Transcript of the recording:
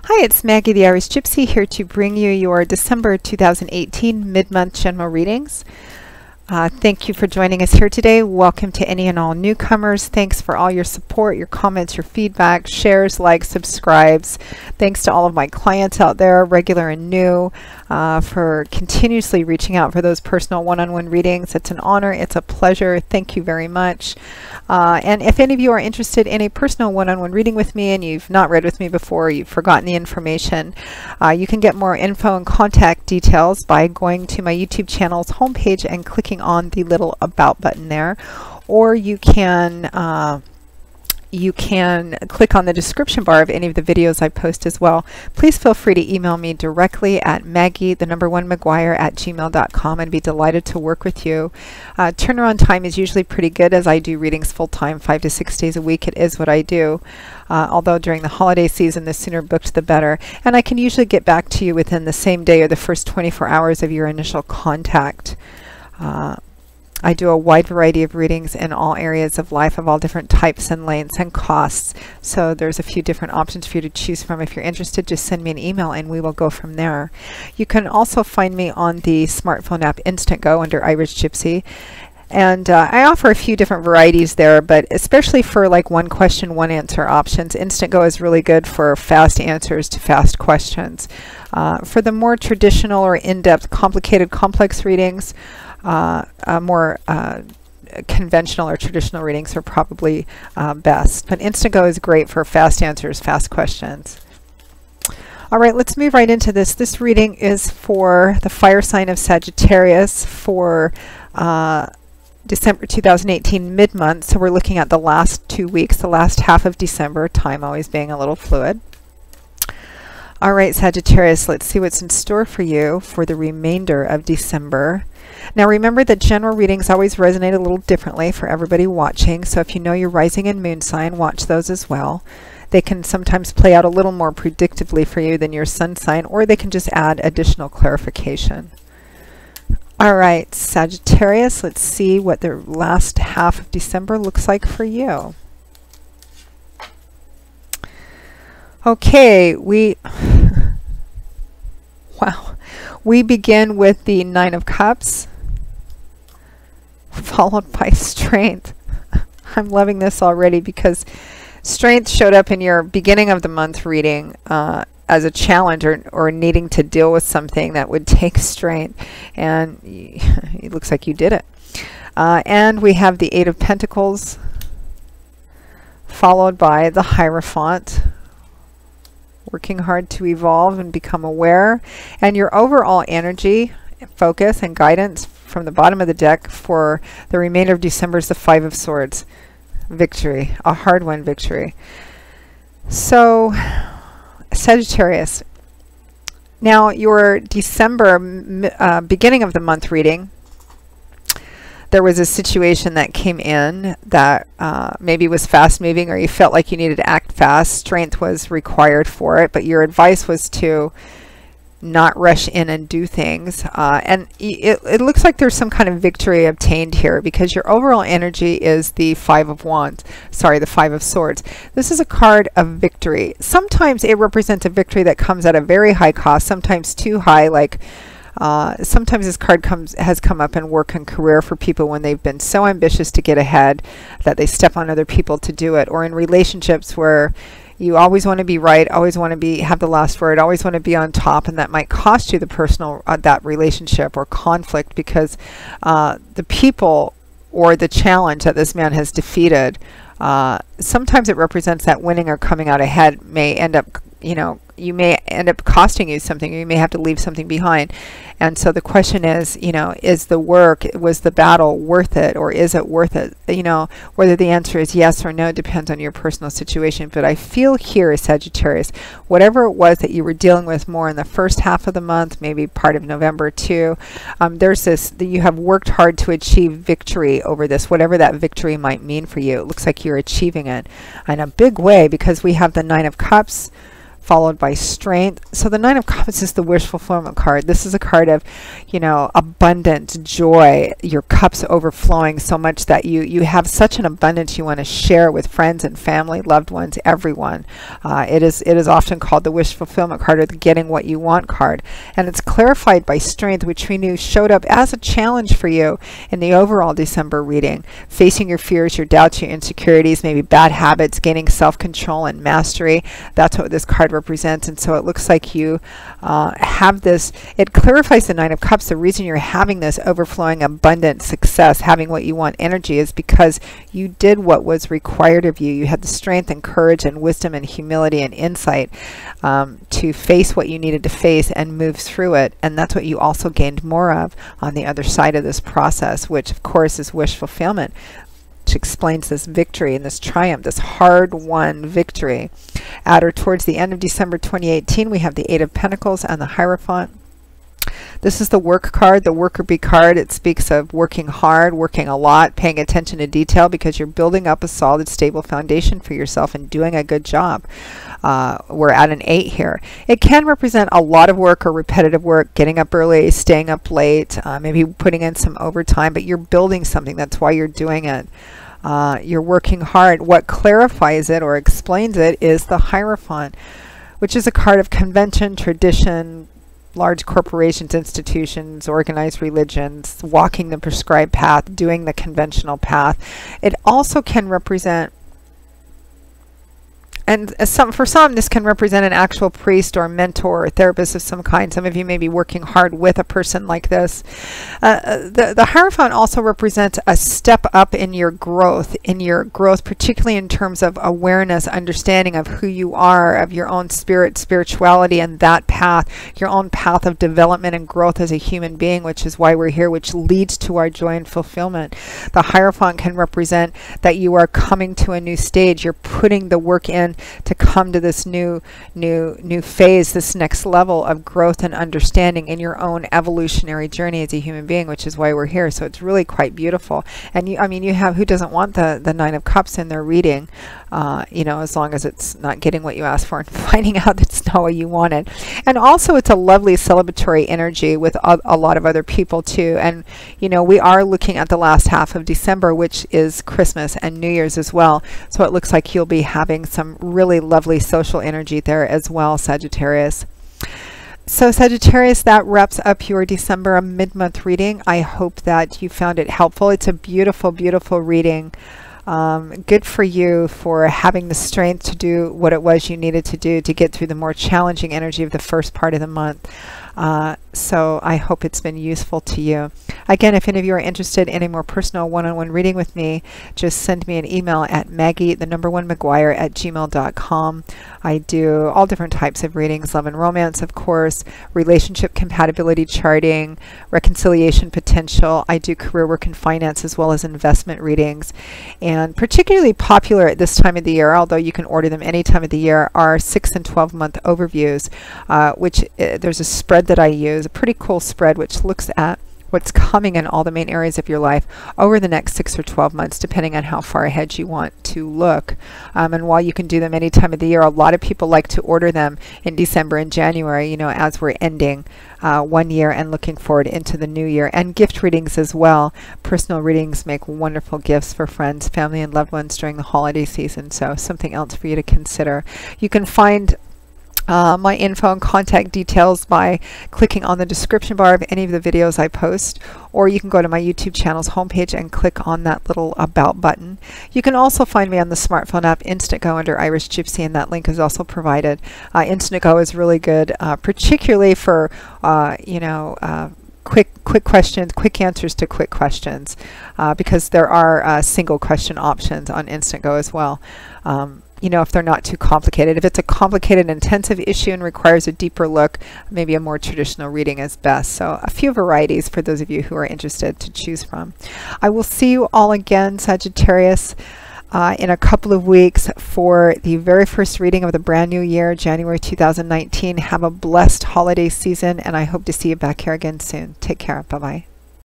Hi, it's Maggie the Irish Gypsy here to bring you your December 2018 mid-month general readings. Thank you for joining us here today. Welcome to any and all newcomers. Thanks for all your support, your comments, your feedback, shares, likes, subscribes. Thanks to all of my clients out there, regular and new, for continuously reaching out for those personal one-on-one readings. It's an honor. It's a pleasure. Thank you very much. And if any of you are interested in a personal one-on-one reading with me and you've not read with me before, you've forgotten the information, you can get more info and contact details by going to my YouTube channel's homepage and clicking on the little About button there, or you can click on the description bar of any of the videos I post as well. Please feel free to email me directly at maggie1mcguire@gmail.com. I'd be delighted to work with you. Turnaround time is usually pretty good as I do readings full time, 5 to 6 days a week. It is what I do. Although during the holiday season, the sooner booked the better. And I can usually get back to you within the same day or the first 24 hours of your initial contact. I do a wide variety of readings in all areas of life of all different types and lengths and costs. So there's a few different options for you to choose from. If you're interested, just send me an email and we will go from there. You can also find me on the smartphone app Instantgo under Irish Gypsy. And I offer a few different varieties there, but especially for like one question, one answer options, Instantgo is really good for fast answers to fast questions. For the more traditional or in-depth, complicated, complex readings, more conventional or traditional readings are probably best. But Instantgo is great for fast answers, fast questions. All right, let's move right into this. This reading is for the fire sign of Sagittarius for December 2018 mid-month. So we're looking at the last 2 weeks, the last half of December, time always being a little fluid. All right, Sagittarius, let's see what's in store for you for the remainder of December. Now remember that general readings always resonate a little differently for everybody watching. So if you know your rising and moon sign, watch those as well. They can sometimes play out a little more predictably for you than your sun sign, or they can just add additional clarification. All right, Sagittarius, let's see what the last half of December looks like for you. Okay, wow. We begin with the Nine of Cups, followed by Strength. I'm loving this already because Strength showed up in your beginning of the month reading as a challenge or needing to deal with something that would take strength, and it looks like you did it. And we have the Eight of Pentacles, followed by the Hierophant, working hard to evolve and become aware. And your overall energy, focus, and guidance from the bottom of the deck for the remainder of December is the Five of Swords. Victory, a hard-won victory. So, Sagittarius, now your December beginning of the month reading, there was a situation that came in that maybe was fast moving, or you felt like you needed to act fast. Strength was required for it, but your advice was to not rush in and do things. And it looks like there's some kind of victory obtained here because your overall energy is the Five of Wands. Sorry, the Five of Swords. This is a card of victory. Sometimes it represents a victory that comes at a very high cost, sometimes too high, like sometimes this card has come up in work and career for people when they've been so ambitious to get ahead that they step on other people to do it, or in relationships where you always want to be right, always want to have the last word, always want to be on top, and that might cost you the personal, that relationship or conflict because the people or the challenge that this man has defeated, sometimes it represents that winning or coming out ahead may end up, you may end up costing you something, or you may have to leave something behind. And so the question is, is the work, was the battle worth it, or is it worth it? Whether the answer is yes or no depends on your personal situation. But I feel here, Sagittarius, whatever it was that you were dealing with more in the first half of the month, maybe part of November too, there's this, that you have worked hard to achieve victory over this, whatever that victory might mean for you. It looks like you're achieving it in a big way because we have the Nine of Cups, followed by strength. So the Nine of Cups is the wish fulfillment card. This is a card of, you know, abundance, joy, your cups overflowing so much that you have such an abundance you want to share with friends and family, loved ones, everyone. It is often called the wish fulfillment card, or the getting what you want card. And it's clarified by strength, which we knew showed up as a challenge for you in the overall December reading. Facing your fears, your doubts, your insecurities, maybe bad habits, gaining self-control and mastery. That's what this card represents. And so it looks like you have this. It clarifies the Nine of Cups. The reason you're having this overflowing abundant success, having what you want energy, is because you did what was required of you. You had the strength and courage and wisdom and humility and insight to face what you needed to face and move through it. And that's what you also gained more of on the other side of this process, which of course is wish fulfillment, which explains this victory and this triumph, this hard-won victory. At or towards the end of December 2018, we have the Eight of Pentacles and the Hierophant. This is the work card, the worker bee card. It speaks of working hard, working a lot, paying attention to detail, because you're building up a solid, stable foundation for yourself and doing a good job. We're at an 8 here. It can represent a lot of work or repetitive work, getting up early, staying up late, maybe putting in some overtime, but you're building something. That's why you're doing it. You're working hard. What clarifies it or explains it is the Hierophant, which is a card of convention, tradition, large corporations, institutions, organized religions, walking the prescribed path, doing the conventional path. It also can represent, and for some, this can represent an actual priest or mentor or therapist of some kind. Some of you may be working hard with a person like this. The Hierophant also represents a step up in your growth, particularly in terms of awareness, understanding of who you are, of your own spirit, spirituality, and that path, your own path of development and growth as a human being, which is why we're here, which leads to our joy and fulfillment. The Hierophant can represent that you are coming to a new stage. You're putting the work in to come to this new phase, this next level of growth and understanding in your own evolutionary journey as a human being, which is why we're here. So it's really quite beautiful. And I mean, you have, who doesn't want the Nine of Cups in their reading? You know, as long as it's not getting what you asked for and finding out that's not what you wanted. And also, it's a lovely celebratory energy with a lot of other people too. And you know, we are looking at the last half of December, which is Christmas and New Year's as well. So it looks like you'll be having some really lovely social energy there as well, Sagittarius. So Sagittarius, that wraps up your December mid-month reading. I hope that you found it helpful. It's a beautiful, beautiful reading. Good for you for having the strength to do what it was you needed to do to get through the more challenging energy of the first part of the month. So I hope it's been useful to you. Again, if any of you are interested in a more personal one-on-one reading with me, just send me an email at Maggie@gmail.com. I do all different types of readings, love and romance, of course, relationship compatibility charting, reconciliation potential. I do career work and finance as well as investment readings. And particularly popular at this time of the year, although you can order them any time of the year, are 6 and 12 month overviews, which there's a spread that I use, a pretty cool spread, which looks at what's coming in all the main areas of your life over the next 6 or 12 months, depending on how far ahead you want to look. And while you can do them any time of the year, a lot of people like to order them in December and January, you know, as we're ending one year and looking forward into the new year. And gift readings as well. Personal readings make wonderful gifts for friends, family, and loved ones during the holiday season. So something else for you to consider. You can find my info and contact details by clicking on the description bar of any of the videos I post, or you can go to my YouTube channel's homepage and click on that little About button. You can also find me on the smartphone app Instantgo under Irish Gypsy, and that link is also provided. Instantgo is really good, particularly for quick questions, quick answers to quick questions, because there are single question options on Instantgo as well. You know, if they're not too complicated. If it's a complicated, intensive issue and requires a deeper look, maybe a more traditional reading is best. So a few varieties for those of you who are interested to choose from. I will see you all again, Sagittarius, in a couple of weeks for the very first reading of the brand new year, January 2019. Have a blessed holiday season, and I hope to see you back here again soon. Take care. Bye-bye.